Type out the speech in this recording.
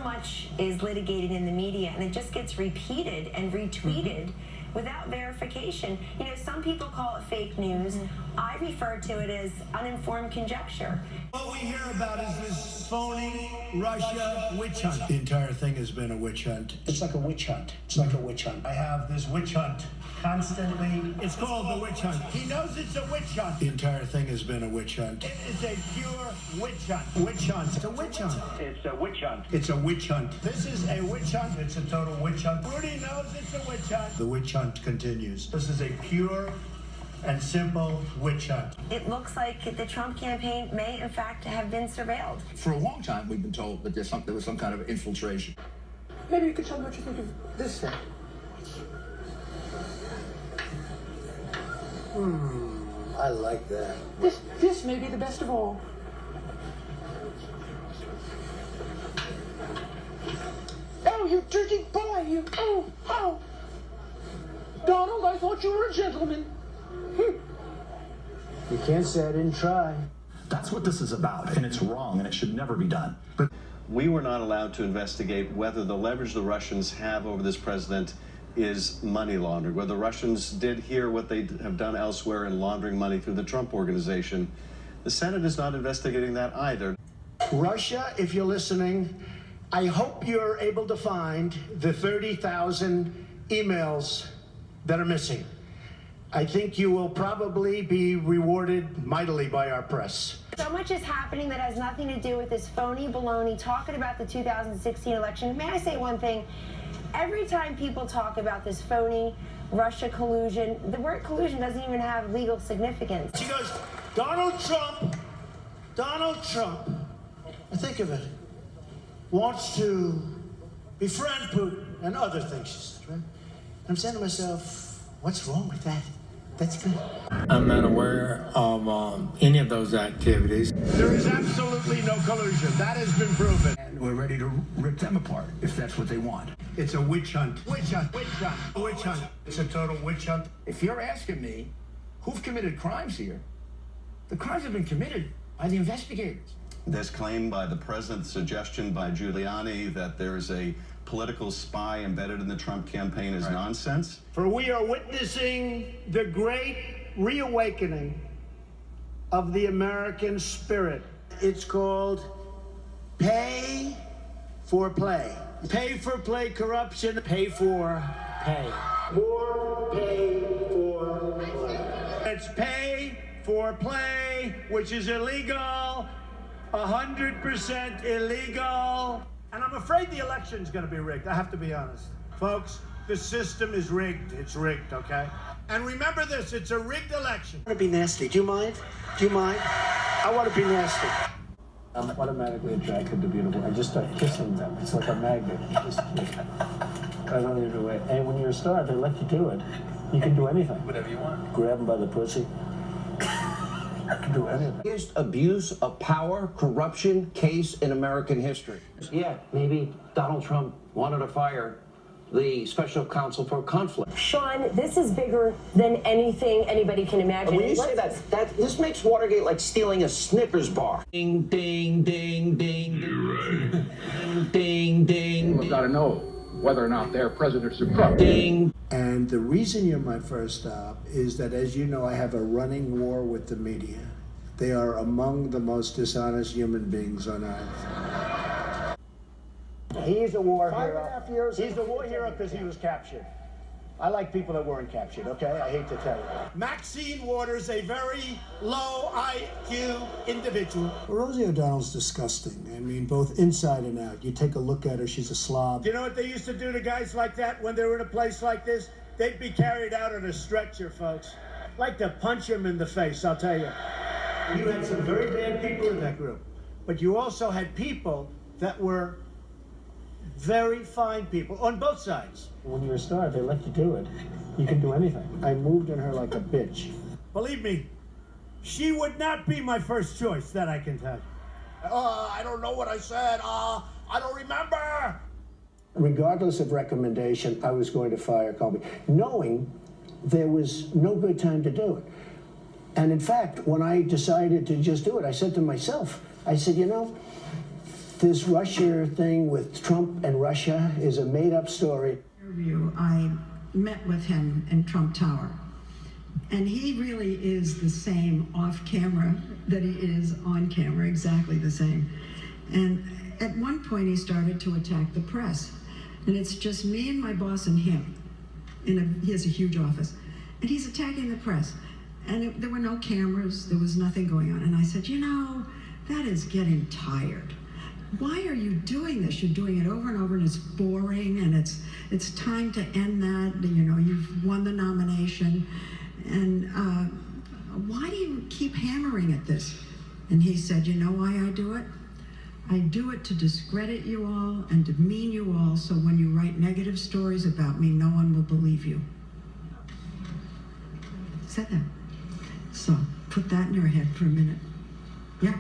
much is litigated in the media, and it just gets repeated and retweeted without verification. You know, some people call it fake news. I refer to it as uninformed conjecture. What we hear about is this phony Russia witch hunt. The entire thing has been a witch hunt. It's like a witch hunt. It's like a witch hunt. I have this witch hunt constantly. It's called the witch hunt. He knows it's a witch hunt. The entire thing has been a witch hunt. It is a pure witch hunt. Witch hunt. It's a witch hunt. It's a witch hunt. It's a witch hunt. This is a witch hunt. It's a total witch hunt. Rudy knows it's a witch hunt. The witch hunt continues. This is a pure and simple witch hunt. It looks like the Trump campaign may, in fact, have been surveilled. For a long time, we've been told that there was some kind of infiltration. Maybe you could tell me what you think of this thing. I like that. This may be the best of all. Oh, you dirty boy, you. Oh. Donald, I thought you were a gentleman. You can't say I didn't try. That's what this is about, and it's wrong, and it should never be done. But we were not allowed to investigate whether the leverage the Russians have over this president is money laundering, whether the Russians did here what they have done elsewhere in laundering money through the Trump organization. The Senate is not investigating that either. Russia, if you're listening, I hope you're able to find the 30,000 emails that are missing. I think you will probably be rewarded mightily by our press. So much is happening that has nothing to do with this phony baloney talking about the 2016 election. May I say one thing? Every time people talk about this phony Russia collusion, the word collusion doesn't even have legal significance. She goes, Donald Trump, I think of it, wants to befriend Putin and other things, she says, right? And I'm saying to myself, what's wrong with that? That's good. I'm not aware of any of those activities. There is absolutely no collusion. That has been proven. And we're ready to rip them apart if that's what they want. It's a witch hunt. Witch hunt. Witch hunt. Witch hunt. It's a total witch hunt. If you're asking me who've committed crimes here, the crimes have been committed by the investigators. This claim by the president, suggestion by Giuliani that there is a political spy embedded in the Trump campaign is nonsense. For we are witnessing the great reawakening of the American spirit. It's called pay for play. Pay for play corruption, pay for pay. More pay for play. It's pay for play, which is illegal, 100% illegal. And I'm afraid the election's going to be rigged. I have to be honest. Folks, the system is rigged. It's rigged, okay? And remember this, it's a rigged election. I want to be nasty. Do you mind? Do you mind? I want to be nasty. I'm automatically attracted to beautiful. I just start kissing them. It's like a magnet. I don't even know. And when you're a star, they let you do it. You can do anything. whatever you want. Grab them by the pussy. I can do anything. Biggest abuse of power, corruption case in American history. Yeah, maybe Donald Trump wanted to fire the special counsel for conflict. Sean, this is bigger than anything anybody can imagine. When you say that this makes Watergate like stealing a Snickers bar. Ding, ding, ding, ding. You're right. Ding, ding. We've got to know whether or not they're presidents of Trump. Ding. And the reason you're my first stop is that, as you know, I have a running war with the media. They are among the most dishonest human beings on earth. He's a war hero. 5.5 years. He's a war hero because he was captured. I like people that weren't captured, okay? I hate to tell you. Maxine Waters, a very low IQ individual. Rosie O'Donnell's disgusting. I mean, both inside and out. You take a look at her, she's a slob. You know what they used to do to guys like that when they were in a place like this? They'd be carried out on a stretcher, folks. Like to punch them in the face, I'll tell you. You had some very bad people in that group. But you also had people that were very fine people on both sides. When you're a star, they let you do it. You can do anything. I moved on her like a bitch. Believe me, she would not be my first choice, that I can tell you. I don't know what I said. I don't remember. Regardless of recommendation, I was going to fire Comey, knowing there was no good time to do it. And in fact, when I decided to just do it, I said to myself, I said, you know, This Russia thing with Trump and Russia is a made-up story. I met with him in Trump Tower, and he really is the same off camera that he is on camera, exactly the same. And at one point he started to attack the press, and it's just me and my boss and him. He has a huge office, and he's attacking the press. And there were no cameras, there was nothing going on. And I said, you know, that is getting tired. Why are you doing this? You're doing it over and over, and it's boring, and it's time to end that. You know, you've won the nomination, and why do you keep hammering at this? And he said, you know why I do it? I do it to discredit you all and demean you all, so when you write negative stories about me, no one will believe you. Said that. So put that in your head for a minute. Yeah.